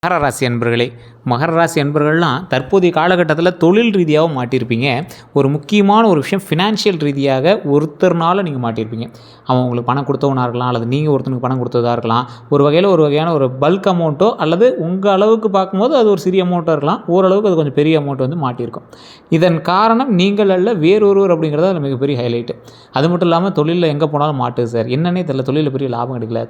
மகர ராசி அன்பர்களே, மகர ராசி அன்பர்கள்லாம் தற்போதைய காலகட்டத்தில் தொழில் ரீதியாகவும் மாட்டியிருப்பீங்க. ஒரு முக்கியமான ஒரு விஷயம் ஃபினான்ஷியல் ரீதியாக ஒருத்தர்னால நீங்கள் மாட்டியிருப்பீங்க. அவன் உங்களுக்கு பணம் கொடுத்தவனாக இருக்கலாம், அல்லது நீங்கள் ஒருத்தனுக்கு பணம் கொடுத்ததாக இருக்கலாம். ஒரு வகையான ஒரு பல்க் அமௌண்ட்டோ அல்லது உங்கள் அளவுக்கு பார்க்கும்போது அது ஒரு சிறிய அமௌண்ட்டாக இருக்கலாம். ஓரளவுக்கு அது கொஞ்சம் பெரிய அமௌண்ட் வந்து மாட்டியிருக்கும். இதன் காரணம் நீங்கள் அல்ல வேறொருவர் அப்படிங்கிறது அதில் மிகப்பெரிய ஹைலைட்டு. அது மட்டும் இல்லாமல் தொழிலில் எங்கே போனாலும் மாட்டுது சார். என்னன்னே தெரியல, தொழிலில் பெரிய லாபம் கிடைக்கல.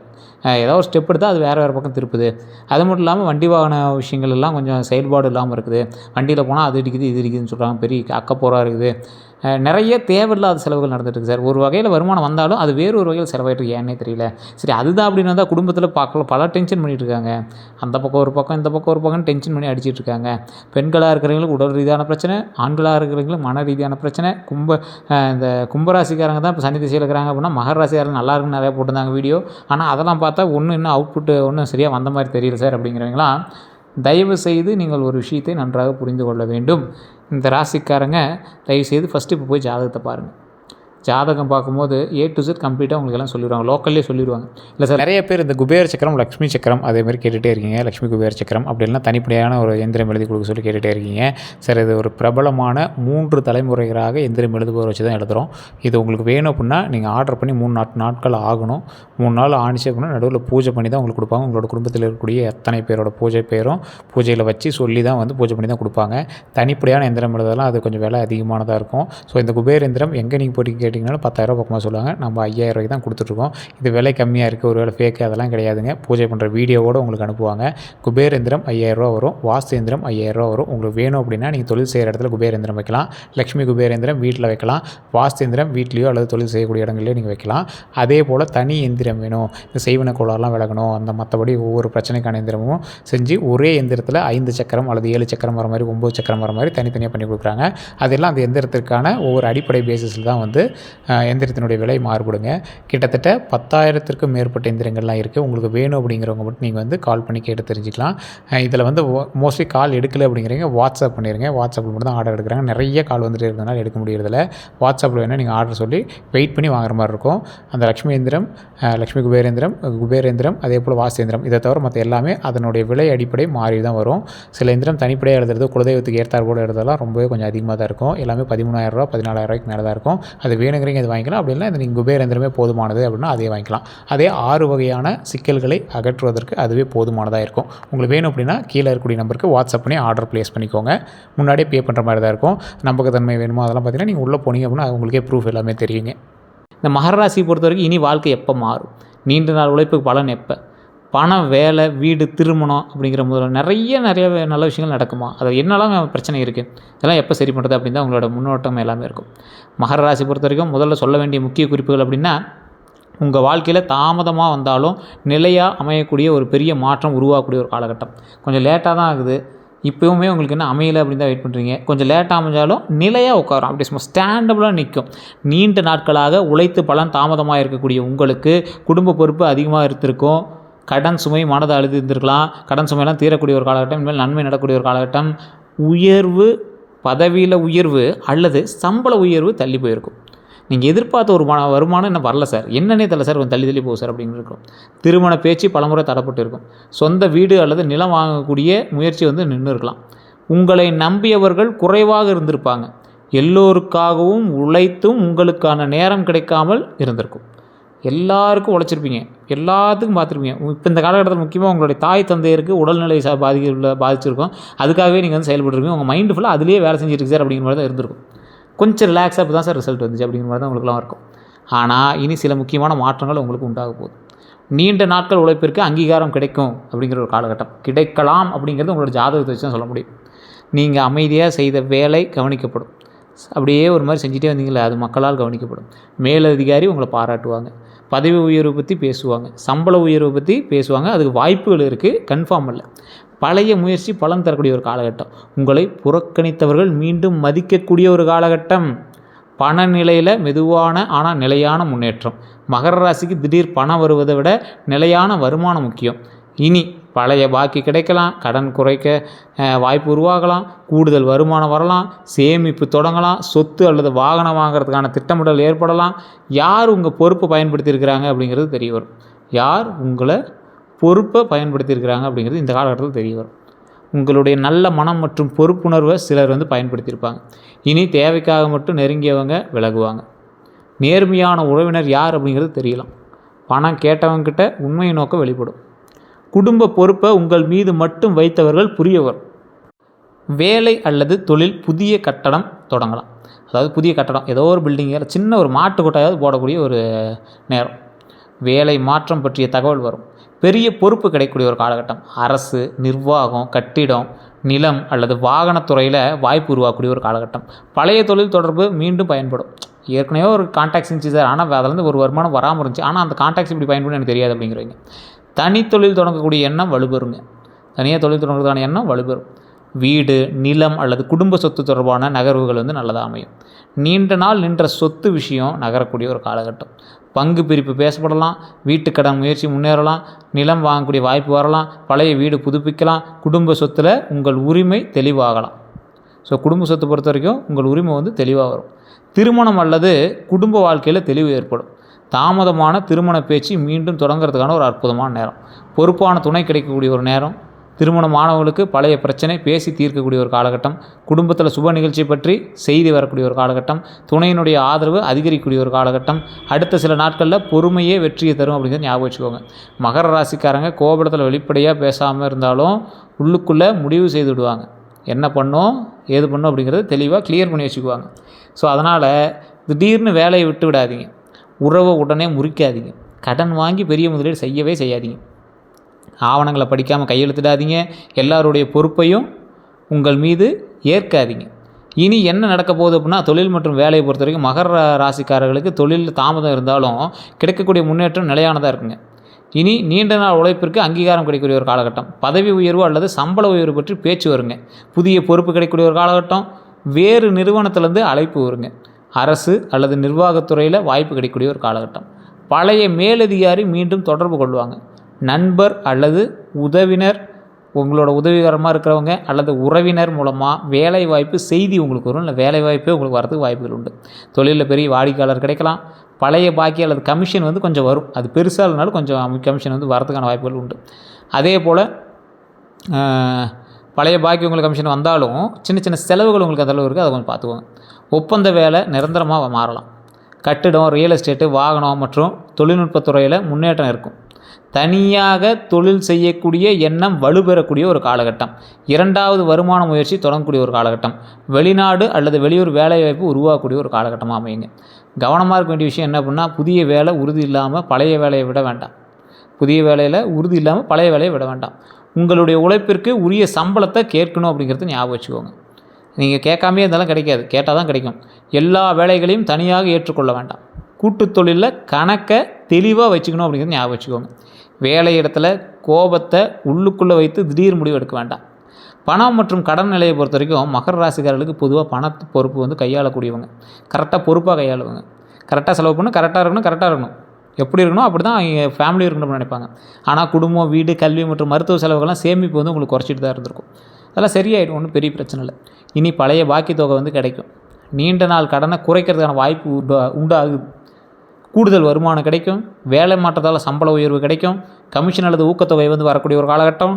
ஏதாவது ஒரு ஸ்டெப் எடுத்தால் அது வேறு பக்கம் திருப்புது. அது மட்டும் இல்லாமல் வண்டி வாகன விஷயங்கள் எல்லாம் கொஞ்சம் செயல்பாடு இல்லாமல் இருக்குது. வண்டியில் போனால் அது இடிக்குது இது இடிக்குதுன்னு சொல்கிறாங்க. பெரிய அக்கப்போராக இருக்குது. நிறைய தேவையில்லாத செலவுகள் நடந்துகிட்ருக்கு சார். ஒரு வகையில் வருமானம் வந்தாலும் அது வேறு ஒரு வகையில் செலவாயிட்டு ஏன்னே தெரியல. சரி, அதுதான் அப்படின்னு வந்தால் குடும்பத்தில் பல டென்ஷன் பண்ணிகிட்டு இருக்காங்க. அந்த பக்கம் ஒரு பக்கம், இந்த பக்கம் ஒரு பக்கம் டென்ஷன் பண்ணி அடிச்சிட்டு இருக்காங்க. பெண்களாக இருக்கிறவங்களுக்கு உடல் ரீதியான பிரச்சனை, ஆண்களாக இருக்கிறவங்களுக்கு மன ரீதியான பிரச்சனை. இந்த கும்பராசிக்காரங்க தான் இப்போ சனி திசையில் இருக்கிறாங்க அப்படின்னா மகர ராசிக்காரங்க நல்லா இருக்குன்னு நிறையா போட்டிருந்தாங்க வீடியோ. ஆனால் அதெல்லாம் பார்த்தா இன்னும் அவுட்புட்டு ஒன்றும் சரியாக வந்த மாதிரி தெரியல சார் அப்படிங்கிறவங்களாம் தயவு செய்து நீங்கள் ஒரு விஷயத்தை நன்றாக புரிந்து கொள்ள வேண்டும். இந்த ராசிக்காரங்க தயவுசெய்து ஃபஸ்ட்டு இப்போ போய் ஜாதகத்தை பாருங்கள். ஜாதகம் பார்க்கும்போது A to Z கம்ப்ளீட்டாக உங்களுக்கு எல்லாம் சொல்லிடுவாங்க, லோக்கல்லே சொல்லிடுவாங்க. இல்லை சார், நிறைய பேர் இந்த குபேர சக்கரம், லக்ஷ்மி சக்கரம் அதேமாதிரி கேட்டுகிட்டே இருக்கீங்க. லக்ஷ்மி குபேர சக்கரம் அப்படின்லாம் தனிப்படையான ஒரு எந்திரம் எழுதி கொடுக்க சொல்லி கேட்டுகிட்டே இருக்கீங்க. சார், இது ஒரு பிரபலமான 3 தலைமுறைகளாக எந்திரம் எழுதுபவர் வச்சு தான் எழுதுகிறோம். இது உங்களுக்கு வேணும் அப்படின்னா நீங்கள் ஆர்டர் பண்ணி 3 நாட்கள் ஆகணும். 3 நாள் ஆணிச்சு அப்படின்னா நடுவில் பூஜை பண்ணி தான் உங்களுக்கு கொடுப்பாங்க. உங்களோட குடும்பத்தில் இருக்கக்கூடிய எத்தனை பேரோட பூஜை பேரும் பூஜையில் வச்சு சொல்லி தான் வந்து பூஜை பண்ணி தான் கொடுப்பாங்க. தனிப்படையான எந்திரம் எழுதலாம் அது கொஞ்சம் விலை அதிகமானதாக இருக்கும். ஸோ இந்த குபேர எந்திரம் எங்கே நீங்கள் போட்டு கேட்டிங்கனாலும் 10,000 பக்கமாக சொல்லுவாங்க. நம்ம 5,000 ரூபாய்க்கு தான் கொடுத்துட்ருக்கோம். இது விலை கம்மியாக இருக்குது, ஒரு வேலை ஃபேக்கு அதெல்லாம் கிடையாதுங்க. பூஜை பண்ணுற வீடியோவோடு உங்களுக்கு அனுப்புவாங்க. குபேரேந்திரம் 5,000 ரூபா வரும். வாஸ்தேந்திரம் 5,000 ரூபா வரும். உங்களுக்கு வேணும் அப்படின்னா நீங்கள் தொழில் செய்கிற இடத்துல குபேரேந்திரம் வைக்கலாம். லக்ஷ்மி குபேரேந்திரம் வீட்டில் வைக்கலாம். வாஸ்தேந்திரம் வீட்லேயோ அல்லது தொழில் செய்யக்கூடிய இடங்கள்லேயோ நீங்கள் வைக்கலாம். அதே போல் தனி எந்திரம் வேணும், இந்த செய்வன கோளாறுலாம் விலகணும், அந்த மற்றபடி ஒவ்வொரு பிரச்சனைக்கான எந்திரமும் செஞ்சு ஒரே எந்திரத்தில் 5 சக்கரம் அல்லது 7 சக்கரம் வர மாதிரி 9 சக்கரம் வர மாதிரி தனித்தனியாக பண்ணி கொடுக்குறாங்க. அதெல்லாம் அந்த எந்திரத்திற்கான ஒவ்வொரு அடிப்படை பேசிஸில் தான் வந்து எந்திரத்தினுடைய விலை மாறுபடுங்க. கிட்டத்தட்ட 10,000க்கும் மேற்பட்ட எந்திரங்கள்லாம் இருக்குது. உங்களுக்கு வேணும் அப்படிங்கிறவங்க மட்டும் நீங்கள் வந்து கால் பண்ணி கேட்டு தெரிஞ்சுக்கலாம். இதில் வந்து மோஸ்ட்லி கால் எடுக்கலை அப்படிங்கிறீங்க, வாட்ஸ்அப் பண்ணிடுங்க. வாட்ஸ்அப்பில் மட்டும் தான் ஆர்டர் எடுக்கிறாங்க. நிறைய கால் வந்துட்டு இருக்கிறதுனால எடுக்க முடியறதில்ல. வாட்ஸ்அப்பில் வேணால் நீங்கள் ஆர்டர் சொல்லி வெயிட் பண்ணி வாங்குற மாதிரி இருக்கும். அந்த லக்ஷ்மி எந்திரம், லக்ஷ்மி குபேரேந்திரம் அதே போல் வாஸ்தேந்திரம் இதை தவிர மற்ற எல்லாமே அதனுடைய விலை அடிப்படை மாறி தான் வரும். சில எந்திரம் தனிப்படையாக எழுதுறது குலதெய்வத்துக்கு ஏற்றார் போல் எழுதுறதெல்லாம் ரொம்பவே கொஞ்சம் அதிகமாக தான் இருக்கும். எல்லாமே 13,000 ரூபா 14,000 ரூபாய்க்கு மேலே தான் இருக்கும். அது வேணுங்கிறீங்க இது வாங்கிக்கலாம். அப்படின்னா இந்த நீங்கள் குபேரேந்திரமே போதுமானது அப்படின்னா அதே வாங்கிக்கலாம். அதே 6 வகையான சிக்கல்களை அகற்றுவதற்கு அதுவே போதுமானதாக இருக்கும். உங்களுக்கு வேணும் அப்படின்னா கீழே இருக்கக்கூடிய நம்பருக்கு வாட்ஸ்அப் பண்ணி ஆர்டர் ப்ளேஸ் பண்ணிக்கோங்க. முன்னாடியே பே பண்ணுற மாதிரி தான் இருக்கும். நம்பகத்தன்மை வேணுமோ அதெல்லாம் பார்த்தீங்கன்னா நீங்கள் உள்ளே போனீங்க அப்படின்னா உங்களுக்கே ப்ரூஃப் எல்லாமே தெரியுங்க. இந்த மகர ராசியை பொறுத்த வரைக்கும் இனி வாழ்க்கை எப்போ மாறும், நீண்ட நாள் உழைப்புக்கு பலன் எப்போ, பணம், வேலை, வீடு, திருமணம் அப்படிங்கிற முதல்ல நிறைய நல்ல விஷயங்கள் நடக்குமா, அது என்னெல்லாம் பிரச்சனை இருக்குது, இதெல்லாம் எப்போ சரி பண்ணுறது அப்படின்னு தான் உங்களோட முன்னோட்டம் எல்லாமே இருக்கும். மகர ராசி பொறுத்த வரைக்கும் முதல்ல சொல்ல வேண்டிய முக்கிய குறிப்புகள் அப்படின்னா, உங்கள் வாழ்க்கையில் தாமதமாக வந்தாலும் நிலையாக அமையக்கூடிய ஒரு பெரிய மாற்றம் உருவாகக்கூடிய ஒரு காலகட்டம். கொஞ்சம் லேட்டாக தான் ஆகுது, இப்போவுமே உங்களுக்கு என்ன அமையலை அப்படின்னு தான் வெயிட் பண்ணுறீங்க. கொஞ்சம் லேட்டாக அமைஞ்சாலும் நிலையாக உட்காரும், அப்படி சும்மா ஸ்டாண்டபிளாக நிற்கும். நீண்ட நாட்களாக உழைத்து பலன் தாமதமாக இருக்கக்கூடிய உங்களுக்கு குடும்ப பொறுப்பு அதிகமாக இருந்திருக்கும். கடன் சுமை மனதை அழுது இருந்திருக்கலாம். கடன் சுமையெல்லாம் தீரக்கூடிய ஒரு காலகட்டம், இனிமேல் நன்மை நடக்கக்கூடிய ஒரு காலகட்டம். உயர்வு, பதவியில் உயர்வு அல்லது சம்பள உயர்வு தள்ளி போயிருக்கும். நீங்கள் எதிர்பார்த்த ஒரு வருமானம் இன்னும் வரல சார், என்னன்னே தெரியல சார், கொஞ்சம் தள்ளி போகும் சார் அப்படின்னு இருக்கும். திருமண பேச்சு பலமுறை தடப்பட்டு இருக்கும். சொந்த வீடு அல்லது நிலம் வாங்கக்கூடிய முயற்சி வந்து நின்று இருக்கலாம். உங்களை நம்பியவர்கள் குறைவாக இருந்திருப்பாங்க. எல்லோருக்காகவும் உழைத்தும் உங்களுக்கான நேரம் கிடைக்காமல் இருந்திருக்கும். எல்லாருக்கும் உழைச்சிருப்பீங்க, எல்லாத்துக்கும் பார்த்துருப்பீங்க. இப்போ இந்த காலகட்டத்தில் முக்கியமாக உங்களுடைய தாய் தந்தையருக்கு உடல்நிலை பாதிச்சிருக்கும். அதுக்காகவே நீங்கள் வந்து செயல்பட்டுருப்பீங்க. உங்கள் மைண்டு ஃபுல்லாக அதிலே வேலை செஞ்சுட்டு சார் அப்படிங்கிற மாதிரி தான் இருந்திருக்கும். கொஞ்சம் ரிலாக்ஸாக இப்போ தான் சார் ரிசல்ட் வந்துச்சு அப்படிங்கிற மாதிரி தான் உங்களுக்குலாம் இருக்கும். ஆனால் இனி சில முக்கியமான மாற்றங்கள் உங்களுக்கு உண்டாக போகுது. நீண்ட நாட்கள் உழைப்பிற்கு அங்கீகாரம் கிடைக்கும் அப்படிங்கிற ஒரு காலகட்டம் கிடைக்கலாம். அப்படிங்கிறது உங்களோட ஜாதகத்தை வச்சு தான் சொல்ல முடியும். நீங்கள் அமைதியாக செய்த வேலை கவனிக்கப்படும். அப்படியே ஒரு மாதிரி செஞ்சுட்டே வந்தீங்களே, அது மக்களால் கவனிக்கப்படும். மேலதிகாரி உங்களை பாராட்டுவாங்க. பதவி உயர்வை பற்றி பேசுவாங்க, சம்பள உயர்வை பற்றி பேசுவாங்க. அதுக்கு வாய்ப்புகள் இருக்குது, கன்ஃபார்ம் இல்லை. பழைய முயற்சி பலன் தரக்கூடிய ஒரு காலகட்டம். உங்களை புறக்கணித்தவர்கள் மீண்டும் மதிக்கக்கூடிய ஒரு காலகட்டம். பண நிலையில் மெதுவான ஆனால் நிலையான முன்னேற்றம். மகர ராசிக்கு திடீர் பணம் வருவதை விட நிலையான வருமானம் முக்கியம். இனி பழைய பாக்கி கிடைக்கலாம், கடன் குறைக்க வாய்ப்பு உருவாகலாம், கூடுதல் வருமானம் வரலாம், சேமிப்பு தொடங்கலாம், சொத்து அல்லது வாகனம் வாங்கிறதுக்கான திட்டமிடல் ஏற்படலாம். யார் உங்கள் பொறுப்பை பயன்படுத்தியிருக்கிறாங்க அப்படிங்கிறது தெரிய வரும். யார் உங்களை பொறுப்பை பயன்படுத்தியிருக்கிறாங்க அப்படிங்கிறது இந்த காலகட்டத்தில் தெரிய வரும். உங்களுடைய நல்ல மனம் மற்றும் பொறுப்புணர்வை சிலர் பயன்படுத்தியிருப்பாங்க. இனி தேவைக்காக மட்டும் நெருங்கியவங்க விலகுவாங்க. நேர்மையான உறவினர் யார் அப்படிங்கிறது தெரியலாம். பணம் கேட்டவங்ககிட்ட உண்மையை நோக்க வெளிப்படும். குடும்ப பொறுப்பை உங்கள் மீது மட்டும் வைத்தவர்கள் புரிய வரும். வேலை அல்லது தொழில் புதிய கட்டடம் தொடங்கலாம். அதாவது புதிய கட்டடம் ஏதோ ஒரு பில்டிங்கில் சின்ன ஒரு மாட்டு கொட்டாயாவது போடக்கூடிய ஒரு நேரம். வேலை மாற்றம் பற்றிய தகவல் வரும். பெரிய பொறுப்பு கிடைக்கக்கூடிய ஒரு காலகட்டம். அரசு, நிர்வாகம், கட்டிடம், நிலம் அல்லது வாகனத்துறையில் வாய்ப்பு உருவாக்கக்கூடிய ஒரு காலகட்டம். பழைய தொழில் தொடர்பு மீண்டும் பயன்படும். ஏற்கனவே ஒரு கான்டாக்ட்ஸ் இருந்துச்சு சார், ஆனால் அதிலேருந்து ஒரு வருமானம் வராமல் இருந்துச்சு, ஆனால் அந்த கான்டாக்ட்ஸ் இப்படி பயன்படும் எனக்கு தெரியாது அப்படிங்கிறவங்க தனித்தொழில் தொடங்கக்கூடிய எண்ணம் வலுப்பெறுங்க. தனியாக தொழில் தொடங்குறதுக்கான எண்ணம் வலுப்பெறும். வீடு, நிலம் அல்லது குடும்ப சொத்து தொடர்பான நகர்வுகள் நல்லதாக அமையும். நீண்ட நாள் நின்ற சொத்து விஷயம் நகரக்கூடிய ஒரு காலகட்டம். பங்கு பிரிப்பு பேசப்படலாம். வீட்டுக்கடன் முயற்சி முன்னேறலாம். நிலம் வாங்கக்கூடிய வாய்ப்பு வரலாம். பழைய வீடு புதுப்பிக்கலாம். குடும்ப சொத்தில் உங்கள் உரிமை தெளிவாகலாம். ஸோ குடும்ப சொத்தை பொறுத்த வரைக்கும் உங்கள் உரிமை தெளிவாக வரும். திருமணம் அல்லது குடும்ப வாழ்க்கையில் தெளிவு ஏற்படும். தாமதமான திருமண பேச்சு மீண்டும் தொடங்கிறதுக்கான ஒரு அற்புதமான நேரம். பொறுப்பான துணை கிடைக்கக்கூடிய ஒரு நேரம். திருமணமானவர்களுக்கு பழைய பிரச்சனை பேசி தீர்க்கக்கூடிய ஒரு காலகட்டம். குடும்பத்தில் சுப நிகழ்ச்சி பற்றி செய்தி வரக்கூடிய ஒரு காலகட்டம். துணையினுடைய ஆதரவு அதிகரிக்கக்கூடிய ஒரு காலகட்டம். அடுத்த சில நாட்களில் பொறுமையே வெற்றியை தரும் அப்படிங்கிறத ஞாபகம் வச்சுக்கோங்க. மகர ராசிக்காரங்க கோபத்தில் வெளிப்படையாக பேசாமல் இருந்தாலும் உள்ளுக்குள்ளே முடிவு செய்து விடுவாங்க. என்ன பண்ணோம் ஏது பண்ணோம் அப்படிங்கிறத தெளிவாக கிளியர் பண்ணி வச்சுக்குவாங்க. ஸோ அதனால் திடீர்னு வேலையை விட்டு விடாதீங்க. உறவை உடனே முறிக்காதீங்க. கடன் வாங்கி பெரிய முதலீடு செய்யவே செய்யாதீங்க. ஆவணங்களை படிக்காமல் கையெழுத்திடாதீங்க. எல்லாருடைய பொறுப்பையும் உங்கள் மீது ஏற்காதீங்க. இனி என்ன நடக்க போகுது அப்படின்னா, தொழில் மற்றும் வேலையை பொறுத்த வரைக்கும் மகர ராசிக்காரர்களுக்கு தொழிலில் தாமதம் இருந்தாலும் கிடைக்கக்கூடிய முன்னேற்றம் நிலையானதாக இருக்குங்க. இனி நீண்ட நாள் உழைப்பிற்கு அங்கீகாரம் கிடைக்கக்கூடிய ஒரு காலகட்டம். பதவி உயர்வு அல்லது சம்பள உயர்வு பற்றி பேச்சு வருங்க. புதிய பொறுப்பு கிடைக்கக்கூடிய ஒரு காலகட்டம். வேறு நிறுவனத்திலேருந்து அழைப்பு வருங்க. அரசு அல்லது நிர்வாகத்துறையில் வாய்ப்பு கிடைக்கக்கூடிய ஒரு காலகட்டம். பழைய மேலதிகாரி மீண்டும் தொடர்பு கொள்வாங்க. நண்பர் அல்லது உதவினர், உங்களோட உதவிகரமாக இருக்கிறவங்க அல்லது உறவினர் மூலமாக வேலை வாய்ப்பு செய்தி உங்களுக்கு வரும். இல்லை வேலை வாய்ப்பே உங்களுக்கு வரதுக்கு வாய்ப்புகள் உண்டு. தொழிலில் பெரிய வாடிக்கையாளர் கிடைக்கலாம். பழைய பாக்கி அல்லது கமிஷன் கொஞ்சம் வரும். அது பெருசாக இல்லைனாலும் கொஞ்சம் கமிஷன் வரதுக்கான வாய்ப்புகள் உண்டு. அதே போல் பழைய பாக்கி உங்களுக்கு கமிஷன் வந்தாலும் சின்ன சின்ன செலவுகள் உங்களுக்கு அதளவு இருக்குது. அதை கொஞ்சம் பார்த்துக்கோங்க. ஒப்பந்த வேலை நிரந்தரமாக மாறலாம். கட்டிடம், ரியல் எஸ்டேட்டு, வாகனம் மற்றும் தொழில்நுட்பத்துறையில் முன்னேற்றம் இருக்கும். தனியாக தொழில் செய்யக்கூடிய எண்ணம் வலுப்பெறக்கூடிய ஒரு காலகட்டம். இரண்டாவது வருமான முயற்சி தொடங்கக்கூடிய ஒரு காலகட்டம். வெளிநாடு அல்லது வெளியூர் வேலைவாய்ப்பு உருவாக்கக்கூடிய ஒரு காலகட்டமாக அமையுங்க. கவனமாக இருக்க வேண்டிய விஷயம் என்ன அப்படின்னா, புதிய வேலை உறுதி இல்லாமல் பழைய வேலையை விட வேண்டாம். புதிய வேலையில் உறுதி இல்லாமல் பழைய வேலையை விட வேண்டாம். உங்களுடைய உழைப்பிற்கு உரிய சம்பளத்தை கேட்கணும் அப்படிங்கிறது ஞாபகம் வச்சுக்கோங்க. நீங்கள் கேட்காமே இருந்தாலும் கிடைக்காது, கேட்டால் தான் கிடைக்கும். எல்லா வேலைகளையும் தனியாக ஏற்றுக்கொள்ள வேண்டாம். கூட்டு தொழிலில் கணக்கை தெளிவாக வச்சுக்கணும் அப்படிங்கிறது ஞாபகம் வச்சுக்கோங்க. வேலை இடத்துல கோபத்தை உள்ளுக்குள்ளே வைத்து திடீர் முடிவு எடுக்க வேண்டாம். பணம் மற்றும் கடன் நிலையை பொறுத்த வரைக்கும் மகர ராசிக்காரர்களுக்கு பொதுவாக பணத்து பொறுப்பு கையாளக்கூடியவங்க. கரெக்டாக பொறுப்பாக கையாளுவாங்க. கரெக்டாக செலவு பண்ணணும், கரெக்டாக இருக்கணும். எப்படி இருக்கணும் அப்படி தான் அவங்க ஃபேமிலி இருக்கணும்னு நினைப்பாங்க. ஆனால் குடும்பம், வீடு, கல்வி மற்றும் மருத்துவ செலவுகள்லாம் சேமிப்பு உங்களுக்கு குறைச்சிட்டு தான் இருந்திருக்கும். அதெல்லாம் சரியாயிடும், ஒன்றும் பெரிய பிரச்சனை இல்லை. இனி பழைய பாக்கி தொகை கிடைக்கும். நீண்ட நாள் கடனை குறைக்கிறதுக்கான வாய்ப்பு உண்டாகுது. கூடுதல் வருமானம் கிடைக்கும். வேலை மாற்றத்தால் சம்பள உயர்வு கிடைக்கும். கமிஷன் அல்லது ஊக்கத்தொகை வரக்கூடிய ஒரு காலகட்டம்.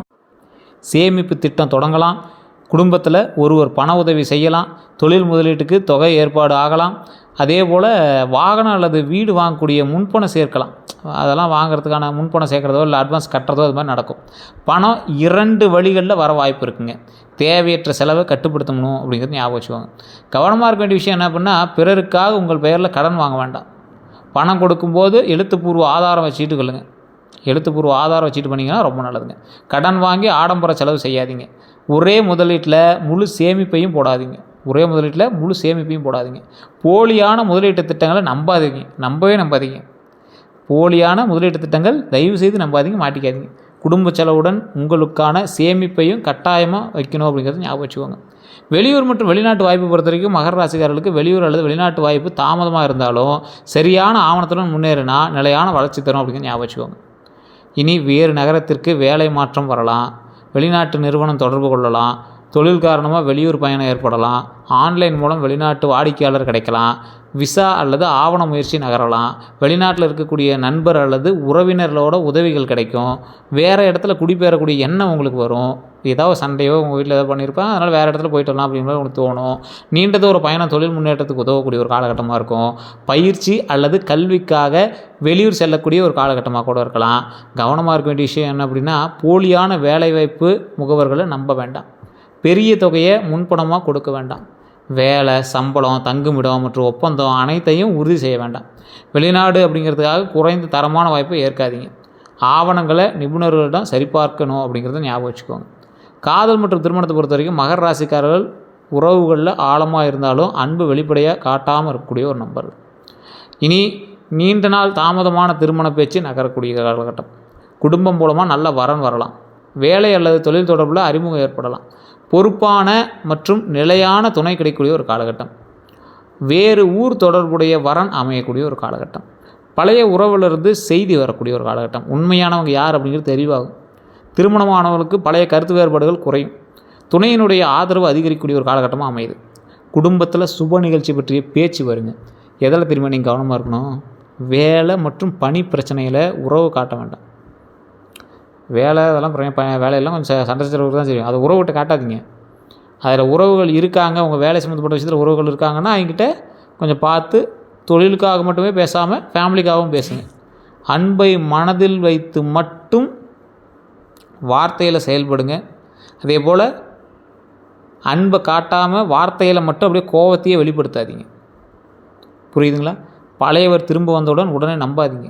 சேமிப்பு திட்டம் தொடங்கலாம். குடும்பத்தில் ஒருவர் பண உதவி செய்யலாம். தொழில் முதலீட்டுக்கு தொகை ஏற்பாடு ஆகலாம். அதே போல் வாகனம் அல்லது வீடு வாங்கக்கூடிய முன்பணம் சேர்க்கலாம். அதெல்லாம் வாங்கிறதுக்கான முன்பணம் சேர்க்குறதோ இல்லை அட்வான்ஸ் கட்டுறதோ அது மாதிரி நடக்கும். பணம் 2 வழிகளில் வர வாய்ப்பு இருக்குங்க. தேவையற்ற செலவை கட்டுப்படுத்தணும் அப்படிங்கிறது ஞாபகம் வச்சுக்கோங்க. கவனமாக இருக்க வேண்டிய விஷயம் என்ன அப்படின்னா, பிறருக்காக உங்கள் பெயரில் கடன் வாங்க வேண்டாம். பணம் கொடுக்கும்போது எழுத்துப்பூர்வ ஆதாரம் வச்சுட்டு கொள்ளுங்க. எழுத்துப்பூர்வ ஆதாரம் வச்சுட்டு பண்ணிங்கன்னா ரொம்ப நல்லதுங்க. கடன் வாங்கி ஆடம்பர செலவு செய்யாதீங்க. ஒரே முதலீட்டில் முழு சேமிப்பையும் போடாதீங்க. போலியான முதலீட்டு திட்டங்களை நம்பவே போலியான முதலீட்டு திட்டங்கள் தயவு செய்து நம்பாதீங்க, மாட்டிக்காதீங்க. குடும்ப செலவுடன் உங்களுக்கான சேமிப்பையும் கட்டாயமாக வைக்கணும் அப்படிங்கிறது ஞாபகம் வச்சுக்கோங்க. வெளியூர் மற்றும் வெளிநாட்டு வாய்ப்பு பொறுத்த வரைக்கும் மகர ராசிக்காரர்களுக்கு வெளியூர் அல்லது வெளிநாட்டு வாய்ப்பு தாமதமாக இருந்தாலும் சரியான ஆவணத்துடன் முன்னேறினா நிலையான வளர்ச்சி தரும் அப்படிங்கிறது ஞாபகம் வச்சுக்கோங்க. இனி வேறு நகரத்திற்கு வேலை மாற்றம் வரலாம். வெளிநாட்டு நிறுவனம் தொடர்பு கொள்ளலாம். தொழில் காரணமாக வெளியூர் பயணம் ஏற்படலாம். ஆன்லைன் மூலம் வெளிநாட்டு வாடிக்கையாளர் கிடைக்கலாம். விசா அல்லது ஆவண முயற்சி நகரலாம். வெளிநாட்டில் இருக்கக்கூடிய நண்பர் அல்லது உறவினர்களோட உதவிகள் கிடைக்கும். வேறு இடத்துல குடிபெயரக்கூடிய எண்ணம் உங்களுக்கு வரும். ஏதாவது சண்டையோ உங்கள் வீட்டில் ஏதாவது பண்ணியிருப்பேன், அதனால் வேறு இடத்துல போயிட்டு வரலாம் அப்படிங்கிற மாதிரி உங்களுக்கு தோணும். நீண்ட தூர பயணம் தொழில் முன்னேற்றத்துக்கு உதவக்கூடிய ஒரு காலகட்டமாக இருக்கும். பயிற்சி அல்லது கல்விக்காக வெளியூர் செல்லக்கூடிய ஒரு காலகட்டமாக கூட இருக்கலாம். கவனமாக இருக்க வேண்டிய விஷயம் என்ன அப்படின்னா, போலியான வேலைவாய்ப்பு முகவர்களை நம்ப வேண்டாம். பெரிய தொகையை முன்பணமாக கொடுக்க வேண்டாம். வேலை, சம்பளம், தங்குமிடம் மற்றும் ஒப்பந்தம் அனைத்தையும் உறுதி செய்ய வேண்டாம். வெளிநாடு அப்படிங்கிறதுக்காக குறைந்த தரமான வாய்ப்பை ஏற்காதீங்க. ஆவணங்களை நிபுணர்களிடம் சரிபார்க்கணும் அப்படிங்கிறத ஞாபகம் வச்சுக்கோங்க. காதல் மற்றும் திருமணத்தை பொறுத்த வரைக்கும் மகர ராசிக்காரர்கள் உறவுகளில் ஆழமாக இருந்தாலும் அன்பு வெளிப்படையாக காட்டாமல் இருக்கக்கூடிய ஒரு நம்பர். இனி நீண்ட நாள் தாமதமான திருமண பேச்சு நகரக்கூடிய காலகட்டம். குடும்பம் மூலமாக நல்ல வரன் வரலாம். வேலை அல்லது தொழில் தொடர்பில் அறிமுகம் ஏற்படலாம். பொறுப்பான மற்றும் நிலையான துணை கிடைக்கக்கூடிய ஒரு காலகட்டம். வேறு ஊர் தொடர்புடைய வரன் அமையக்கூடிய ஒரு காலகட்டம். பழைய உறவிலிருந்து செய்தி வரக்கூடிய ஒரு காலகட்டம். உண்மையானவங்க யார் அப்படிங்கிறது தெளிவாகும். திருமணமானவர்களுக்கு பழைய கருத்து வேறுபாடுகள் குறையும். துணையினுடைய ஆதரவு அதிகரிக்கக்கூடிய ஒரு காலகட்டமாக அமையுது. குடும்பத்தில் சுப நிகழ்ச்சி பற்றிய பேச்சு வருங்க. எதில் திரும்ப நீங்கள் கவனமாக இருக்கணும், வேலை மற்றும் பணி பிரச்சனையில் உறவு காட்ட வேண்டாம். வேலை அதெல்லாம் வேலையெல்லாம் கொஞ்சம் சண்டை சச்சரவுக்கு தான் செய்யும். அதை உறவுகிட்ட காட்டாதீங்க. அதில் உறவுகள் இருக்காங்க, உங்கள் வேலை சம்மந்தப்பட்ட விஷயத்தில் உறவுகள் இருக்காங்கன்னா அவங்ககிட்ட கொஞ்சம் பார்த்து தொழிலுக்காக மட்டுமே பேசாமல் ஃபேமிலிக்காகவும் பேசுங்க. அன்பை மனதில் வைத்து மட்டும் வார்த்தையில் செயல்படுங்க. அதே போல் அன்பை காட்டாமல் வார்த்தையில் மட்டும் அப்படியே கோபத்தையே வெளிப்படுத்தாதீங்க. புரியுதுங்களா? பழையவர் திரும்ப வந்தவுடன் உடனே நம்பாதீங்க.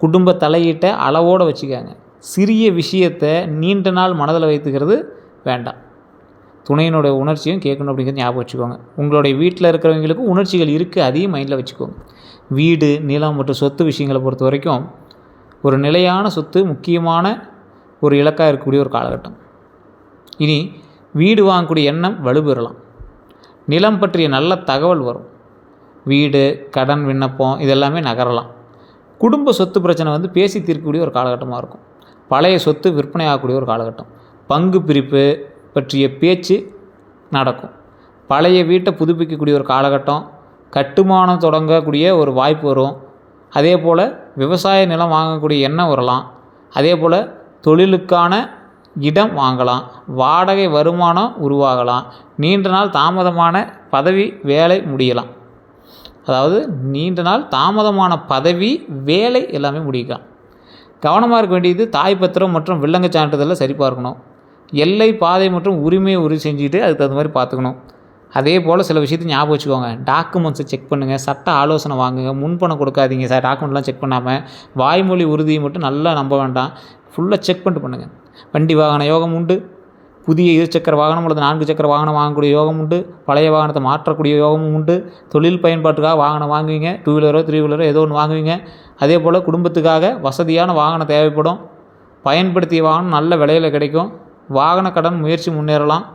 குடும்ப தலையீட்டை அளவோடு வச்சுக்காங்க. சிறிய விஷயத்தை நீண்ட நாள் மனதில் வைத்துக்கிறது வேண்டாம். துணையினுடைய உணர்ச்சியும் கேட்கணும் அப்படிங்கிறது ஞாபகம் வச்சுக்கோங்க. உங்களுடைய வீட்டில் இருக்கிறவங்களுக்கும் உணர்ச்சிகள் இருக்குது, அதையும் மைண்டில் வச்சுக்கோங்க. வீடு, நிலம் மற்றும் சொத்து விஷயங்களை பொறுத்த வரைக்கும் ஒரு நிலையான சொத்து முக்கியமான ஒரு இலக்காக இருக்கக்கூடிய ஒரு காலகட்டம். இனி வீடு வாங்கக்கூடிய எண்ணம் வலுப்பெறலாம். நிலம் பற்றிய நல்ல தகவல் வரும். வீடு, கடன் விண்ணப்பம் இதெல்லாமே நகரலாம். குடும்ப சொத்து பிரச்சனை பேசி தீர்க்கக்கூடிய ஒரு காலகட்டமாக இருக்கும். பழைய சொத்து விற்பனை ஆகக்கூடிய ஒரு காலகட்டம். பங்கு பிரிப்பு பற்றிய பேச்சு நடக்கும். பழைய வீட்டை புதுப்பிக்கக்கூடிய ஒரு காலகட்டம். கட்டுமானம் தொடங்கக்கூடிய ஒரு வாய்ப்பு வரும். அதே போல் விவசாய நிலம் வாங்கக்கூடிய எண்ணம் வரலாம். அதே போல் தொழிலுக்கான இடம் வாங்கலாம். வாடகை வருமானம் உருவாகலாம். நீண்ட நாள் தாமதமான பதவி வேலை முடியலாம். அதாவது நீண்ட நாள் தாமதமான பதவி வேலை எல்லாமே முடிக்கலாம். கவனமாக இருக்க வேண்டியது தாய் பத்திரம் மற்றும் வில்லங்க சான்றிதழில் சரிபார்க்கணும். எல்லை, பாதை மற்றும் உரிமையை உறுதி செஞ்சுட்டு அதுக்கு தகுந்த மாதிரி பார்த்துக்கணும். அதே போல் சில விஷயத்தை ஞாபகம் வச்சுக்கோங்க. டாக்குமெண்ட்ஸை செக் பண்ணுங்கள். சட்ட ஆலோசனை வாங்குங்க. முன்பணம் கொடுக்காதீங்க. டாக்குமெண்ட்லாம் செக் பண்ணாமல் வாய்மொழி உறுதியை மட்டும் நல்லா நம்ப வேண்டாம். ஃபுல்லாக செக் பண்ணிட்டு பண்ணுங்கள். வண்டி வாகன யோகம் உண்டு. புதிய இருசக்கர வாகனம் அல்லது 4 சக்கர வாகனம் வாங்கக்கூடிய யோகம் உண்டு. பழைய வாகனத்தை மாற்றக்கூடிய யோகமும் உண்டு. தொழில் பயன்பாட்டுக்காக வாகனம் வாங்குவீங்க. 2 வீலரோ 3 வீலரோ ஏதோ ஒன்று வாங்குவீங்க. அதே போல் குடும்பத்துக்காக வசதியான வாகனம் தேவைப்படும். பயன்படுத்திய வாகனம் நல்ல விலையில் கிடைக்கும். வாகன கடன் முயற்சி முன்னேறலாம்.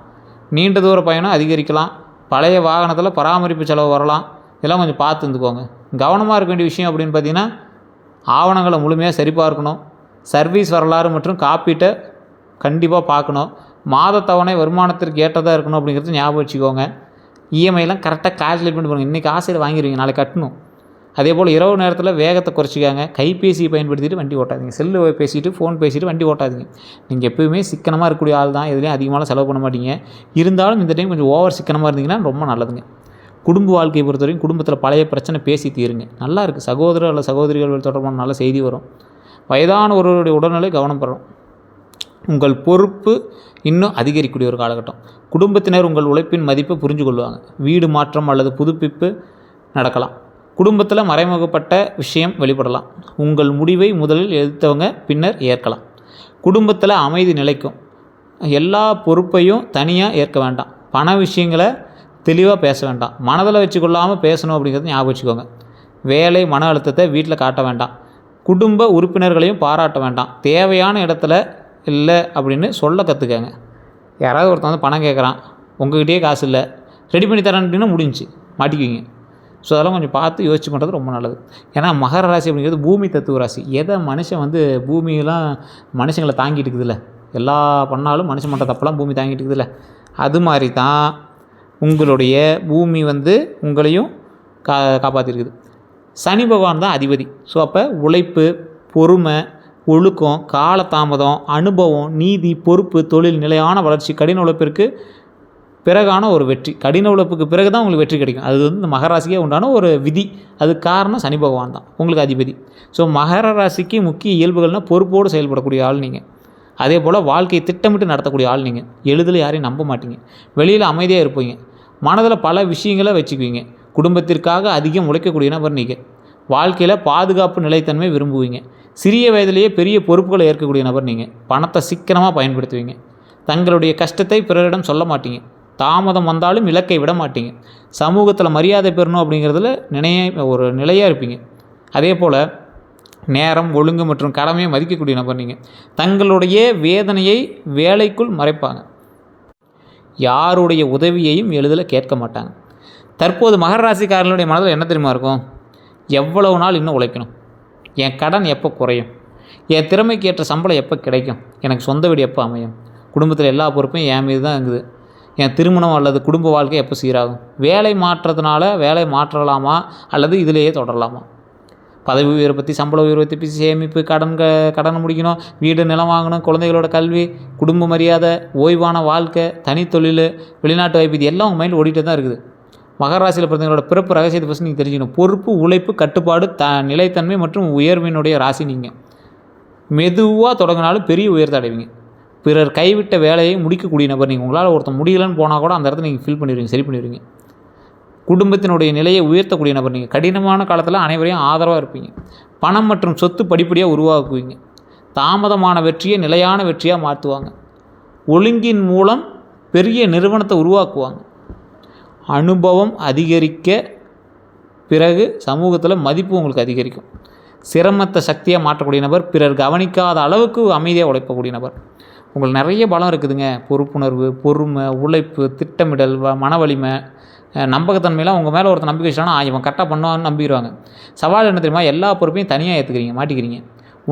நீண்ட தூர பயணம் அதிகரிக்கலாம். பழைய வாகனத்தில் பராமரிப்பு செலவு வரலாம். இதெல்லாம் கொஞ்சம் பார்த்து இருந்துக்கோங்க. கவனமாக இருக்க வேண்டிய விஷயம் அப்படின்னு பார்த்தீங்கன்னா, ஆவணங்களை முழுமையாக சரிபார்க்கணும். சர்வீஸ் வரலாறு மற்றும் காப்பீட்டை கண்டிப்பாக பார்க்கணும். மாத தவணை வருமானத்திற்கு ஏற்றதாக இருக்கணும் அப்படிங்கிறது ஞாபகம் வச்சுக்கோங்க. இஎம்ஐலாம் கரெக்டாக கால்குலேட் பண்ணி போடுங்க. இன்றைக்கி ஆசையில் வாங்கிடுவீங்க, நாளைக்கு கட்டணும். அதே போல் இரவு நேரத்தில் வேகத்தை குறைச்சிக்காங்க. கைபேசியை பயன்படுத்திட்டு வண்டி ஓட்டாதீங்க. செல்லு பேசிவிட்டு ஃபோன் பேசிவிட்டு வண்டி ஓட்டாதீங்க. நீங்கள் எப்போயுமே சிக்கனமாக இருக்கக்கூடிய ஆள் தான். எதுலேயும் அதிகமாக செலவு பண்ண மாட்டீங்க. இருந்தாலும் இந்த டைம் கொஞ்சம் ஓவர் சிக்கனமாக இருந்தீங்கன்னா ரொம்ப நல்லதுங்க. குடும்ப வாழ்க்கையை பொறுத்தவரைக்கும் குடும்பத்தில் பழைய பிரச்சனை பேசி தீருங்க. நல்லா இருக்குது. சகோதரர் அல்ல சகோதரிகள் தொடர்பான நல்ல செய்தி வரும். வயதான ஒருவருடைய உடல்நிலை கவனம் பெறும். உங்கள் பொறுப்பு இன்னும் அதிகரிக்கக்கூடிய ஒரு காலகட்டம். குடும்பத்தினர் உங்கள் உழைப்பின் மதிப்பை புரிஞ்சு கொள்வாங்க. வீடு மாற்றம் அல்லது புதுப்பிப்பு நடக்கலாம். குடும்பத்தில் மறைமுகப்பட்ட விஷயம் வெளிப்படலாம். உங்கள் முடிவை முதலில் எதிர்த்தவங்க பின்னர் ஏற்கலாம். குடும்பத்தில் அமைதி நிலைக்கும். எல்லா பொறுப்பையும் தனியாக ஏற்க வேண்டாம். பண விஷயங்களை தெளிவாக பேச வேண்டாம். மனதில் வச்சுக்கொள்ளாமல் பேசணும் அப்படிங்கிறது ஞாபகம் வச்சுக்கோங்க. வேலை, மன அழுத்தத்தை வீட்டில் காட்ட வேண்டாம். குடும்ப உறுப்பினர்களையும் பாராட்ட வேண்டாம். தேவையான இடத்துல இல்லை அப்படின்னு சொல்ல கற்றுக்கங்க. யாராவது ஒருத்தன் பணம் கேட்குறான், உங்கள்கிட்டயே காசு இல்லை, ரெடி பண்ணி தரேன் அப்படின்னா முடிஞ்சு மாட்டிக்குவீங்க. ஸோ அதெல்லாம் கொஞ்சம் பார்த்து யோசிச்சு பண்ணுறது ரொம்ப நல்லது. ஏன்னா மகர ராசி அப்படிங்கிறது பூமி தத்துவ ராசி. எதை மனுஷன் பூமியெல்லாம் மனுஷங்களை தாங்கிட்டு இருக்குதுல்ல, எல்லா பண்ணாலும் மனுஷன் பண்ணுற தப்பெல்லாம் பூமி தாங்கிட்டு இருக்குதுல்ல, அது மாதிரி தான் உங்களுடைய பூமி வந்து உங்களையும் காப்பாற்றிருக்குது. சனி பகவான் தான் அதிபதி. ஸோ அப்போ உழைப்பு, பொறுமை, ஒழுக்கம், காலதாமதம், அனுபவம், நீதி, பொறுப்பு, தொழில், நிலையான வளர்ச்சி, கடின உழைப்பிற்கு பிறகான ஒரு வெற்றி. கடின உழைப்புக்கு பிறகு தான் உங்களுக்கு வெற்றி கிடைக்கும். அது வந்து இந்த மகர ராசிக்கே உண்டான ஒரு விதி. அதுக்கு காரணம் சனி பகவான் தான் உங்களுக்கு அதிபதி. ஸோ மகர ராசிக்கு முக்கிய இயல்புகள்னால் பொறுப்போடு செயல்படக்கூடிய ஆள் நீங்கள். அதே போல் வாழ்க்கையை திட்டமிட்டு நடத்தக்கூடிய ஆள் நீங்கள். எளிதில் யாரையும் நம்ப மாட்டீங்க. வெளியில் அமைதியாக இருப்பீங்க. மனதில் பல விஷயங்களை வச்சுக்குவீங்க. குடும்பத்திற்காக அதிகம் உழைக்கக்கூடிய நபர் நீங்கள். வாழ்க்கையில் பாதுகாப்பு, நிலைத்தன்மை விரும்புவீங்க. சிறிய வயதிலேயே பெரிய பொறுப்புகளை ஏற்கக்கூடிய நபர் நீங்கள். பணத்தை சிக்கனமாக பயன்படுத்துவீங்க. தங்களுடைய கஷ்டத்தை பிறரிடம் சொல்ல மாட்டீங்க. தாமதம் வந்தாலும் இலக்கை விட மாட்டீங்க. சமூகத்தில் மரியாதை பெறணும் அப்படிங்கிறதுல ஒரு நிலையாக இருப்பீங்க. அதே போல் நேரம், ஒழுங்கு மற்றும் கடமையை மதிக்கக்கூடிய நபர் நீங்கள். தங்களுடைய வேதனையை வேலைக்குள் மறைப்பாங்க. யாருடைய உதவியையும் எளிதில் கேட்க மாட்டாங்க. தற்போது மகர ராசிக்காரர்களுடைய மனதில் என்ன தெரியுமா இருக்கும்? எவ்வளவு நாள் இன்னும் உழைக்கணும்? என் கடன் எப்போ குறையும்? என் திறமைக்கு ஏற்ற சம்பளம் எப்போ கிடைக்கும்? எனக்கு சொந்த வீடு எப்போ அமையும்? குடும்பத்தில் எல்லா பொறுப்பையும் என் மீது தான் இருக்குது. என் திருமணம் அல்லது குடும்ப வாழ்க்கை எப்போ சீராகும்? வேலை மாற்றத்தினால வேலை மாற்றலாமா அல்லது இதிலேயே தொடரலாமா? பதவி உயர்வை பற்றி, சம்பள உயர்வை பற்றி, சேமிப்பு, கடனை முடிக்கணும், வீடு, நிலம் வாங்கணும், குழந்தைகளோட கல்வி, குடும்ப மரியாதை, ஓய்வான வாழ்க்கை, தனித்தொழில், வெளிநாட்டு வாய்ப்பு, இது எல்லாம் உங்கள் மைண்டில் ஓடிட்டே தான் இருக்குது. மகர ராசியில் பிறந்தவங்களோட பிறப்பு ரகசியத்தை பற்றி நீங்கள் தெரிஞ்சுக்கணும். பொறுப்பு, உழைப்பு, கட்டுப்பாடு, நிலைத்தன்மை மற்றும் உயர்வினுடைய ராசி நீங்கள். மெதுவாக தொடங்கினாலும் பெரிய உயர்த்தை அடைவீங்க. பிறர் கைவிட்ட வேலையை முடிக்கக்கூடிய நபர் நீங்கள். உங்களால் ஒருத்தர் முடியலன்னு போனால் கூட அந்த இடத்த நீங்கள் ஃபில் பண்ணிடுவீங்க, சரி பண்ணிடுவீங்க. குடும்பத்தினுடைய நிலையை உயர்த்தக்கூடிய நபர் நீங்கள். கடினமான காலத்தில் அனைவரையும் ஆதரவாக இருப்பீங்க. பணம் மற்றும் சொத்து படிப்படியாக உருவாக்குவீங்க. தாமதமான வெற்றியை நிலையான வெற்றியாக மாற்றுவாங்க. ஒழுங்கின் மூலம் பெரிய நிறுவனத்தை உருவாக்குவாங்க. அனுபவம் அதிகரிக்க பிறகு சமூகத்தில் மதிப்பு உங்களுக்கு அதிகரிக்கும். சிரமத்தை சக்தியாக மாற்றக்கூடிய நபர். பிறர் கவனிக்காத அளவுக்கு அமைதியாக உழைக்கக்கூடிய நபர். உங்களுக்கு நிறைய பலம் இருக்குதுங்க. பொறுப்புணர்வு, பொறுமை, உழைப்பு, திட்டமிடல், மன வலிமை, நம்பகத்தன்மையெல்லாம் உங்கள் மேலே ஒருத்தர் நம்பிக்கை வச்சானா இவன் கரெக்டாக பண்ணுவான்னு நம்பிடுவாங்க. சவால் என்ன தெரியுமா? எல்லா பொறுப்பையும் தனியாக ஏற்றுக்கிறீங்க, மாட்டிக்கிறீங்க.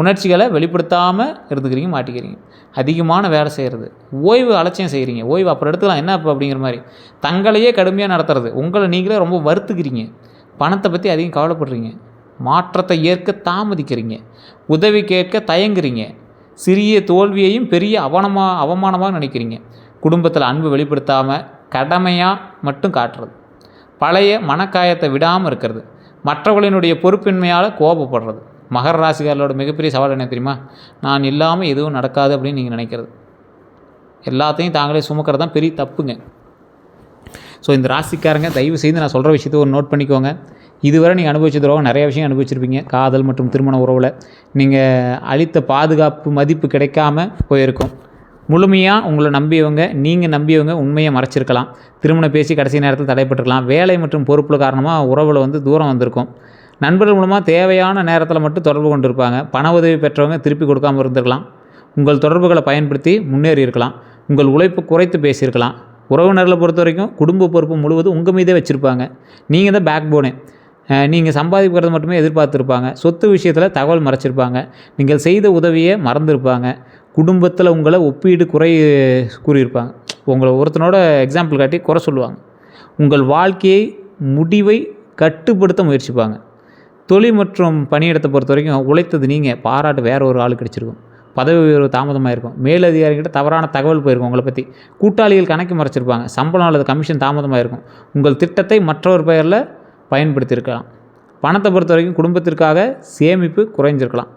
உணர்ச்சிகளை வெளிப்படுத்தாமல் இருந்துக்கிறீங்க, மாட்டிக்கிறீங்க. அதிகமான வேலை செய்கிறது, ஓய்வு அலட்சியம் செய்கிறீங்க. ஓய்வு அப்புறம் எடுத்துக்கலாம், என்ன இப்போ அப்படிங்கிற மாதிரி தங்களையே கடுமையாக நடத்துறது. உங்களை நீங்களே ரொம்ப வருத்துக்கிறீங்க. பணத்தை பற்றி அதிகம் கவலைப்படுறீங்க. மாற்றத்தை ஏற்க தாமதிக்கிறீங்க. உதவி கேட்க தயங்குறீங்க. சிறிய தோல்வியையும் பெரிய அவமானமாக நினைக்கிறீங்க. குடும்பத்தில் அன்பு வெளிப்படுத்தாமல் கடமையாக மட்டும் காட்டுறது. பழைய மனக்காயத்தை விடாமல் இருக்கிறது. மற்றவர்களினுடைய பொறுப்பின்மையால் கோபப்படுறது. மகர ராசிக்காரர்களோட மிகப்பெரிய சவால் என்ன தெரியுமா? நான் இல்லாமல் எதுவும் நடக்காது அப்படின்னு நீங்கள் நினைக்கிறது. எல்லாத்தையும் தாங்களே சுமக்கிறது தான் பெரிய தப்புங்க. ஸோ இந்த ராசிக்காரங்க தயவு செய்து நான் சொல்கிற விஷயத்தை ஒரு நோட் பண்ணிக்கோங்க. இதுவரை நீங்கள் அனுபவிச்ச துரோகம் நிறைய விஷயம் அனுபவிச்சிருப்பீங்க. காதல் மற்றும் திருமண உறவில் நீங்கள் அளித்த பாதுகாப்பு, மதிப்பு கிடைக்காம போயிருக்கும். முழுமையாக உங்களை நம்பியவங்க, நீங்கள் நம்பியவங்க உண்மையை மறைச்சிருக்கலாம். திருமணம் பேசி கடைசி நேரத்தில் தடைப்பட்டிருக்கலாம். வேலை மற்றும் பொறுப்பில் காரணமாக உறவில் தூரம் வந்திருக்கும். நண்பர்கள் மூலமாக தேவையான நேரத்தில் மட்டும் தொடர்பு கொண்டு இருப்பாங்க. பண உதவி பெற்றவங்க திருப்பி கொடுக்காமல் இருந்திருக்கலாம். உங்கள் தொடர்புகளை பயன்படுத்தி முன்னேறி இருக்கலாம். உங்கள் உழைப்பு குறைத்து பேசியிருக்கலாம். உறவினர்களை பொறுத்த வரைக்கும் குடும்ப பொறுப்பு முழுவதும் உங்கள் மீதே வச்சுருப்பாங்க. நீங்கள் தான் பேக் போனு. நீங்கள் சம்பாதிக்கிறது மட்டுமே எதிர்பார்த்துருப்பாங்க. சொத்து விஷயத்தில் தகவல் மறைச்சிருப்பாங்க. நீங்கள் செய்த உதவியை மறந்துருப்பாங்க. குடும்பத்தில் உங்களை ஒப்பீடு குறை கூறியிருப்பாங்க. உங்களை ஒருத்தனோட எக்ஸாம்பிள் காட்டி குறை சொல்லுவாங்க. உங்கள் வாழ்க்கையை முடிவை கட்டுப்படுத்த முயற்சிப்பாங்க. தொழில் மற்றும் பணியிடத்தை பொறுத்த வரைக்கும் உழைத்தது நீங்கள், பாராட்டு வேறு ஒரு ஆள் கிடச்சிருக்கும். பதவி உயர்வு தாமதமாக இருக்கும். மேலதிகாரிகிட்ட தவறான தகவல் போயிருக்கும் உங்களை பற்றி. கூட்டாளிகள் கணக்கு மறைச்சிருப்பாங்க. சம்பளம் அல்லது கமிஷன் தாமதமாக இருக்கும். உங்கள் திட்டத்தை மற்றொரு பெயரில் பயன்படுத்தியிருக்கலாம். பணத்தை பொறுத்த வரைக்கும் குடும்பத்திற்காக சேமிப்பு குறைஞ்சிருக்கலாம்.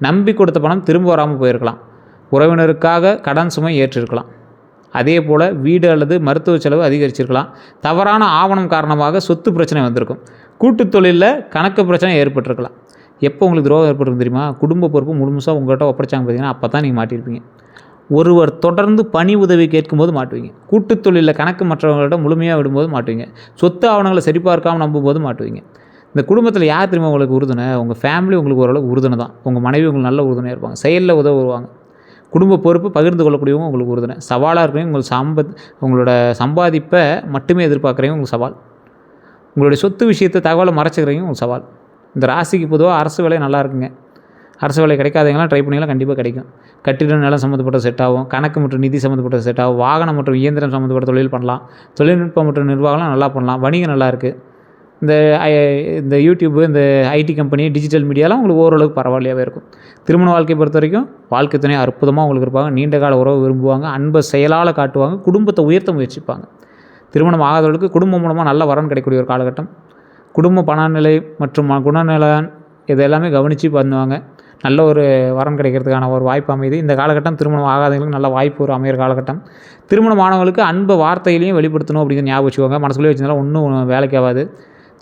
நம்பி கொடுத்த பணம் திரும்ப வராமல் போயிருக்கலாம். உறவினருக்காக கடன் சுமை ஏற்றிருக்கலாம். அதே போல் வீடு அல்லது மருத்துவ செலவு அதிகரிச்சிருக்கலாம். தவறான ஆவணம் காரணமாக சொத்து பிரச்சனை வந்திருக்கும். கூட்டு தொழிலில் கணக்கு பிரச்சனை ஏற்பட்டிருக்கலாம். எப்போ உங்களுக்கு துரோகம் ஏற்பட்டிருக்கும் தெரியுமா? குடும்ப பொறுப்பு முழுசாக உங்கள்கிட்ட ஒப்படைச்சாங்க பார்த்தீங்கன்னா அப்போ தான் நீங்கள் மாட்டியிருப்பீங்க. ஒருவர் தொடர்ந்து பணி உதவி கேட்கும்போது மாட்டுவீங்க. கூட்டு தொழிலில் கணக்கு மற்றவங்கள்ட்ட முழுமையாக விடும்போது மாட்டுவீங்க. சொத்து ஆவணங்களை சரிபார்க்காமல் நம்பும்போது மாட்டுவீங்க. இந்த குடும்பத்தில் யார் தெரியுமா உங்களுக்கு உறுதுணை? உங்கள் ஃபேமிலி உங்களுக்கு ஓரளவுக்கு உறுதுணை தான். உங்கள் மனைவி உங்களுக்கு நல்ல உறுதுணையாக இருப்பாங்க. செயலில் உதவுவாங்க. குடும்ப பொறுப்பு பகிர்ந்து கொள்ளக்கூடியவங்க உங்களுக்கு உறுதுணை. சவாலாக இருக்கிறவங்க உங்களோட சம்பாதிப்பை மட்டுமே எதிர்பார்க்குறவங்க உங்களுக்கு சவால். உங்களுடைய சொத்து விஷயத்தை தகவலை மறைச்சிக்கிறவங்க உங்களுக்கு சவால். இந்த ராசிக்கு பொதுவாக அரசு வேலை நல்லா இருக்குங்க. அரசு வேலை கிடைக்காதவங்களாம் ட்ரை பண்ணிங்கன்னா கண்டிப்பாக கிடைக்கும். கட்டிட நிலம் சம்மந்தப்பட்ட செட் ஆகும், கணக்கு மற்றும் நிதி சம்மந்தப்பட்ட செட் ஆகும், வாகனம் மற்றும் இயந்திரம் சம்மந்தப்பட்ட தொழில் பண்ணலாம், தொழில்நுட்பம் மற்றும் நிர்வாகம்லாம் நல்லா பண்ணலாம், வணிகம் நல்லா இருக்குது. இந்த யூடியூப்பு, இந்த ஐடி கம்பெனி, டிஜிட்டல் மீடியாலாம் உங்களுக்கு ஓரளவுக்கு பரவாயில்லையாகவே இருக்கும். திருமண வாழ்க்கையை பொறுத்த வரைக்கும் வாழ்க்கை துணை அற்புதமாக உங்களுக்கு இருப்பாங்க. நீண்ட கால உறவு விரும்புவாங்க, அன்பை செயலால் காட்டுவாங்க, குடும்பத்தை உயர்த்த முயற்சிப்பாங்க. திருமணம் ஆகாதவர்களுக்கு குடும்பம் மூலமாக நல்ல வரன் கிடைக்கக்கூடிய ஒரு காலகட்டம். குடும்ப பணநிலை மற்றும் குணநலன் இது எல்லாமே கவனித்து பண்ணுவாங்க. நல்ல ஒரு வரன் கிடைக்கிறதுக்கான ஒரு வாய்ப்பு அமையுது. இந்த காலகட்டம் திருமணம் ஆகாதவங்களுக்கு நல்ல வாய்ப்பு ஒரு அமைகிற காலகட்டம். திருமணமானவங்களுக்கு அன்பை வார்த்தையிலையும் வெளிப்படுத்தணும் அப்படிங்கிற ஞாபகம் வச்சுக்கோங்க. மனசுக்குள்ளே வச்சுருந்தாலும் ஒன்றும் வேலைக்கு ஆகாது.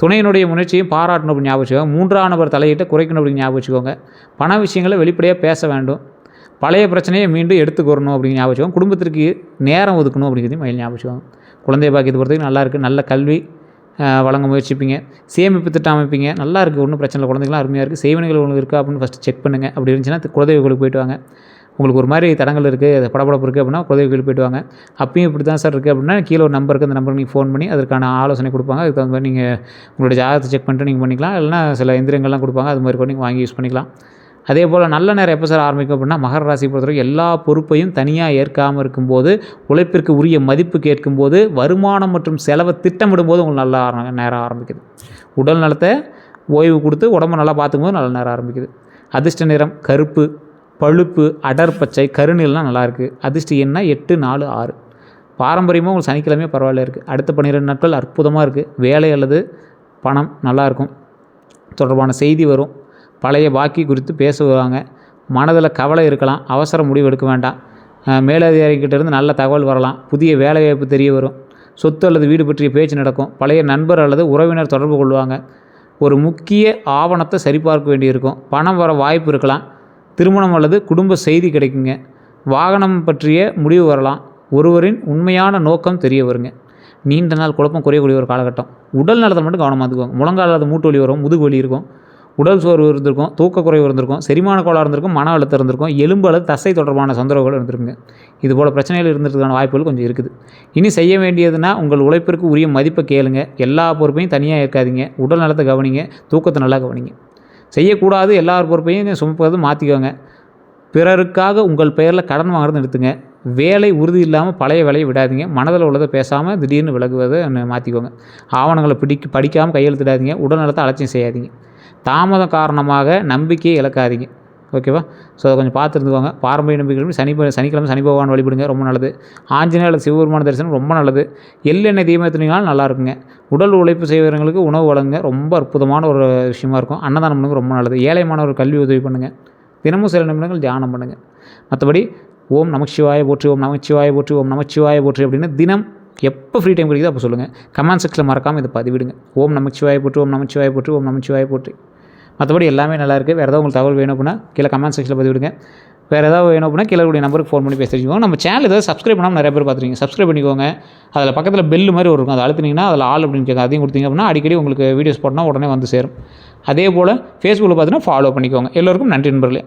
துணையினுடைய முயற்சியும் பாராட்டணும் அப்படின்னு ஞாபகம் வச்சுக்கோங்க. 3ஆம் நபர் தலையிட்ட குறைக்கணும் அப்படின்னு ஞாபகம் வச்சுக்கோங்க. பண விஷயங்களை வெளிப்படையாக பேச வேண்டும். பழைய பிரச்சனையை மீண்டும் எடுத்துக்கொள்ளணும் அப்படின்னு ஞாபகம் வச்சுக்கோங்க. குடும்பத்திற்கு நேரம் ஒதுக்கணும் அப்படிங்கிறதையும் மயில் ஞாபகம் வச்சுக்கோங்க. குழந்தை பாக்கியத்தை பொறுத்தவரைக்கும் நல்லா இருக்குது. நல்ல கல்வி வழங்க முயற்சிப்பீங்க. சேமிப்பு திட்டம் அமைப்பீங்க. நல்லா இருக்குது, ஒன்றும் பிரச்சனை இல்லை. குழந்தைங்களாம் அருமையாக இருக்குது. செய்வனைகள் உங்களுக்கு இருக்கா அப்படின்னு ஃபஸ்ட்டு செக் பண்ணுங்கள். அப்படி இருந்துச்சுன்னா குலதெய்வ கோயிலுக்கு போய்ட்டு வாங்க. உங்களுக்கு ஒரு மாதிரி தடங்கள் இருக்குது, படபடப்பு இருக்குது அப்படின்னா குலதெய்வ கோயிலுக்கு போய்ட்டு வாங்க. அப்பயும் இப்படி தான் சார் இருக்குது அப்படின்னா கீழே ஒரு நம்பர் இருக்குது, அந்த நம்பருக்கு நீங்கள் ஃபோன் பண்ணி அதற்கான ஆலோசனை கொடுப்பாங்க. அதுக்கு தகுந்த மாதிரி நீங்கள் உங்களுடைய ஜாதகத்தை செக் பண்ணிட்டு நீங்கள் பண்ணிக்கலாம். இல்லைனா சில எந்திரங்கள்லாம் கொடுப்பாங்க, அது மாதிரி கூட நீங்கள் வாங்கி யூஸ் பண்ணிக்கலாம். அதே போல் நல்ல நேரம் எப்போ சார் ஆரம்பிக்கும் அப்படின்னா மகர ராசி பொறுத்தவரைக்கும் எல்லா பொறுப்பையும் தனியாக ஏற்காமல் இருக்கும்போது, உழைப்பிற்கு உரிய மதிப்பு கேட்கும்போது, வருமானம் மற்றும் செலவை திட்டமிடும்போது உங்களுக்கு நல்ல நேரம் ஆரம்பிக்குது. உடல் நலத்தை ஓய்வு கொடுத்து உடம்பை நல்லா பார்த்துக்கும்போது நல்ல நேரம் ஆரம்பிக்குது. அதிர்ஷ்ட நிறம் கருப்பு, பழுப்பு, அடர் பச்சை, கருநீலாம் நல்லாயிருக்கு. அதிர்ஷ்ட எண்ணா 8, 4, 6. பாரம்பரியமாக உங்களுக்கு சனிக்கிழமையே பரவாயில்ல இருக்குது. அடுத்த 12 நாட்கள் அற்புதமாக இருக்குது. வேலை அல்லது பணம் நல்லாயிருக்கும் தொடர்பான செய்தி வரும். பழைய பாக்கி குறித்து பேசுவாங்க. மனதில் கவலை இருக்கலாம், அவசர முடிவு எடுக்க வேண்டாம். மேலதிகாரிகிட்டேருந்து நல்ல தகவல் வரலாம். புதிய வேலைவாய்ப்பு தெரிய வரும். சொத்து அல்லது வீடு பற்றிய பேச்சு நடக்கும். பழைய நண்பர் அல்லது உறவினர் தொடர்பு கொள்வாங்க. ஒரு முக்கிய ஆவணத்தை சரிபார்க்க வேண்டியிருக்கும். பணம் வர வாய்ப்பு இருக்கலாம். திருமணம் அல்லது குடும்ப செய்தி கிடைக்குங்க. வாகனம் பற்றிய முடிவு வரலாம். ஒருவரின் உண்மையான நோக்கம் தெரிய வருங்க. நீண்ட நாள் குழப்பம் குறையக்கூடிய ஒரு காலகட்டம். உடல் நலத்தை மட்டும் கவனமாக இருந்துக்குவாங்க. முழங்கால் அல்லது மூட்டு வலி வரும், முதுகு வலி இருக்கும், உடல் சோர்வு இருந்திருக்கும், தூக்கக்குறைவு இருந்திருக்கும், செரிமான கோளாறு இருந்திருக்கும், மன அழுத்தம் இருந்திருக்கும், எலும்பு அல்லது தசை தொடர்பான தொந்தரவுகள் இருந்திருக்குங்க. இதுபோல் பிரச்சனைகள் இருந்ததுக்கான வாய்ப்புகள் கொஞ்சம் இருக்குது. இனி செய்ய வேண்டியதுன்னா உங்கள் உழைப்பிற்கு உரிய மதிப்பை கேளுங்க. எல்லா பொறுப்பையும் தனியாக இருக்காதீங்க. உடல் நலத்தை கவனிங்க, தூக்கத்தை நல்லா கவனிங்க. செய்யக்கூடாது எல்லார் பொறுப்பையும் சுமப்பது மாற்றிக்கோங்க. பிறருக்காக உங்கள் பெயரில் கடன் வாங்குறது நிறுத்துங்க. வேலை உறுதி இல்லாமல் பழைய வேலையை விடாதீங்க. மனதில் உள்ளதை பேசாமல் திடீர்னு விலகுவதை மாற்றிக்கோங்க. ஆவணங்களை படிக்காமல் கையெழுத்திடாதீங்க. உடல் நலத்தை அலட்சியம் செய்யாதீங்க. தாமதம் காரணமாக நம்பிக்கையை இழக்காதீங்க. ஓகேவா? ஸோ அதை கொஞ்சம் பார்த்து இருந்துக்கோங்க. பாரம்பரிய நம்பிக்கைகள் சனிக்கிழமை சனி பகவான் வழிபடுங்க, ரொம்ப நல்லது. ஆஞ்சநேயர் அல்லது சிவபெருமான தரிசனம் ரொம்ப நல்லது. எள்ளெண்ணெய் தீபம் ஏற்றினீங்கனாலும் நல்லா இருக்குங்க. உடல் உழைப்பு செய்கிறவங்களுக்கு உணவு வழங்குங்க, ரொம்ப அற்புதமான ஒரு விஷயமா இருக்கும். அன்னதானம் பண்ணுங்க, ரொம்ப நல்லது. ஏழை மாணவர் கல்வி உதவி பண்ணுங்கள். தினமும் சில நிமிடங்கள் தியானம் பண்ணுங்கள். மற்றபடி ஓம் நமச்சிவாய போற்றி, ஓம் நமச்சிவாய போற்றி, ஓம் நமச்சிவாய போற்றி அப்படின்னு தினம் எப்போ ஃப்ரீ டைம் கிடைக்குதோ அப்போ சொல்லுங்கள். கமெண்ட் செக்ஷனில் மறக்காமல் இதை பதிவிடுங்க. ஓம் நமச்சிவாய போற்றி, ஓம் நமச்சிவாய போற்றி, ஓம் நமச்சிவாய போற்றி. மற்றபடி எல்லாமே நல்லாயிருக்கு. வேறு ஏதாவது உங்களுக்கு தகவல் வேணும் அப்படின்னா கீழே கமெண்ட் செக்ஷனில் பதிவிடுங்க. வேறு ஏதாவது வேணும் அப்படின்னா கீழே கூடிய நம்பருக்கு ஃபோன் பண்ணி பேசிக்கோங்க. நம்ம சேனல் ஏதாவது சப்ஸ்கிரைப் பண்ணாமல் நிறைய பேர் பார்த்துருக்கீங்க. சப்ஸ்கிரைப் பண்ணிக்கோங்க. அதில் பக்கத்தில் பெல் மாதிரி ஒரு இருக்கும், அதை அழுத்தினீங்கன்னா அதில் ஆல் அப்படின்னு கேட்க, அதையும் கொடுத்தீங்க அப்படின்னா அடிக்கடி உங்களுக்கு வீடியோஸ் போட்டால் உடனே வந்து சேரும். அதே போல் ஃபேஸ்புக்கில் பார்த்தீங்கன்னா ஃபாலோ பண்ணிக்கோங்க. எல்லோருக்கும் நன்றி நண்பர்களே.